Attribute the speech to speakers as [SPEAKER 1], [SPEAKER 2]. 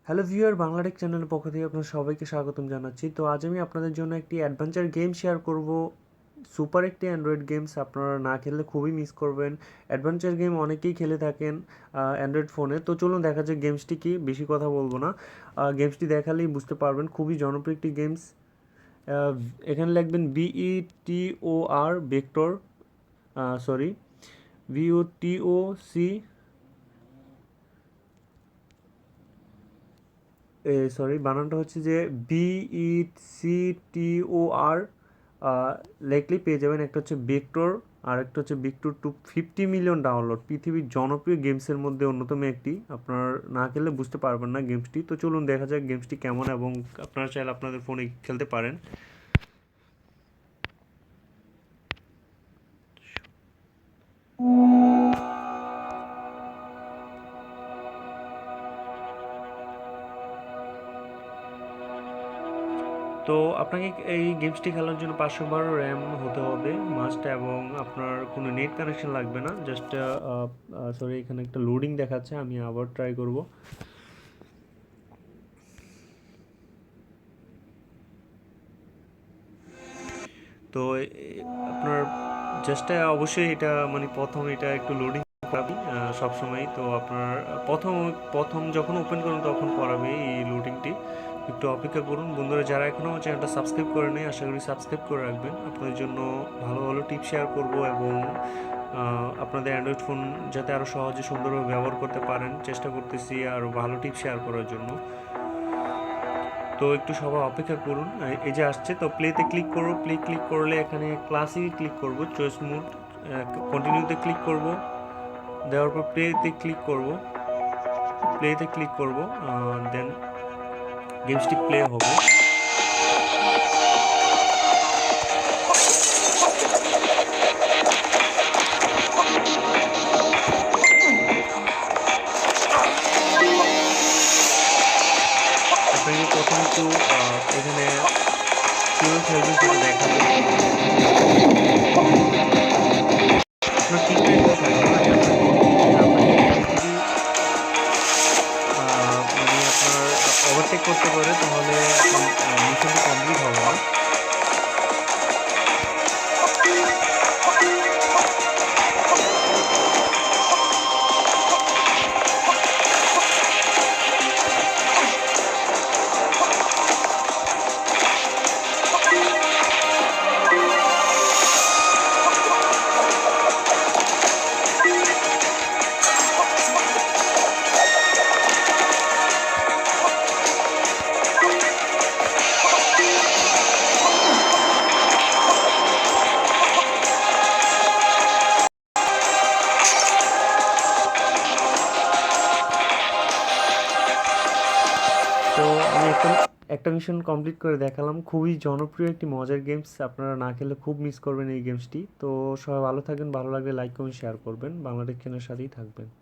[SPEAKER 1] Hello viewer, Bangla Tech চ্যানেলের পক্ষ থেকে আপনার সবাইকে স্বাগতম জানাচ্ছি। তো আজ আমি আপনাদের জন্য একটি অ্যাডভেঞ্চার গেম শেয়ার করব। সুপার একটি অ্যান্ড্রয়েড গেমস, আপনারা না খেললে খুবই মিস করবেন। অ্যাডভেঞ্চার গেম অনেকেই খেলে থাকেন অ্যান্ড্রয়েড ফোনে। তো চলুন দেখা যাক গেমসটি কি। বেশি কথা বলবো না, গেমসটি দেখালেই বুঝতে পারবেন। খুবই জনপ্রিয় একটি গেমস। এখানে লিখবেন VETOR vector, sorry, VOTOC, sorry বানানটা হচ্ছে যে BECTOR। লেখলেই পেয়ে যাবেন। একটা হচ্ছে ভেক্টর আর একটা হচ্ছে ভেক্টর 250 মিলিয়ন ডাউনলোড। পৃথিবীর জনপ্রিয় গেমসের মধ্যে অন্যতম একটি। আপনার না খেললে বুঝতে পারবেন না গেমসটি। তো চলুন দেখা যাক গেমসটি কেমন, এবং আপনারা চাইলে আপনাদের ফোনে খেলতে পারেন। তো আপনাকে এই গেমসটি খেলার জন্য 512 র্যাম হতে হবে মাস্ট, এবং আপনার কোনো নেট কানেকশন লাগবে না। জাস্ট সরি, এখানে একটা লোডিং দেখাচ্ছে, আমি আবার ট্রাই করব। তো আপনার জাস্ট অবশ্যই এটা মানে প্রথম এটা একটু লোডিং করাবে সবসময়। তো আপনার প্রথম প্রথম যখন ওপেন করুন তখন করাবে এই লোডিংটি। একটু অপেক্ষা করুন বন্ধুরা। যারা এখনও আমার চ্যানেলটা সাবস্ক্রাইব করে নেই, আশা করি সাবস্ক্রাইব করে রাখবেন। আপনাদের জন্য ভালো ভালো টিপ শেয়ার করব, এবং আপনাদের অ্যান্ড্রয়েড ফোন যাতে আরও সহজে সুন্দরভাবে ব্যবহার করতে পারেন চেষ্টা করতেছি আরও ভালো টিপ শেয়ার করার জন্য। তো একটু সবাই অপেক্ষা করুন। এই যে আসছে, তো প্লেতে ক্লিক করব। প্লে ক্লিক করলে এখানে ক্লাসিকে ক্লিক করব, চয়েস মুড, কন্টিনিউতে ক্লিক করব। দেওয়ার পর প্লেতে ক্লিক করব। প্লেতে ক্লিক করব, দেন গেমসটি প্লে হবে। আপনাকে প্রথম একটু এখানে কীভাবে খেলবেন সেটা দেখাবো। আপনার ঠিক একটু সমস্যা যে আপনার আপনাকে এখানে যদি মানে আপনার ওভারটেক করতে পারে, তাহলে আপনার মিশনটি কমপ্লিট হবে না। তো আমি একটা একটা মিশন কমপ্লিট করে দেখালাম। খুবই জনপ্রিয় একটি মজার গেমস, আপনারা না খেলে খুব মিস করবেন এই গেমসটি। তো সবাই ভালো থাকবেন, ভালো লাগলে লাইক কমেন্ট শেয়ার করবেন, বাংলাদেশ চ্যানেলের সাথেই থাকবেন।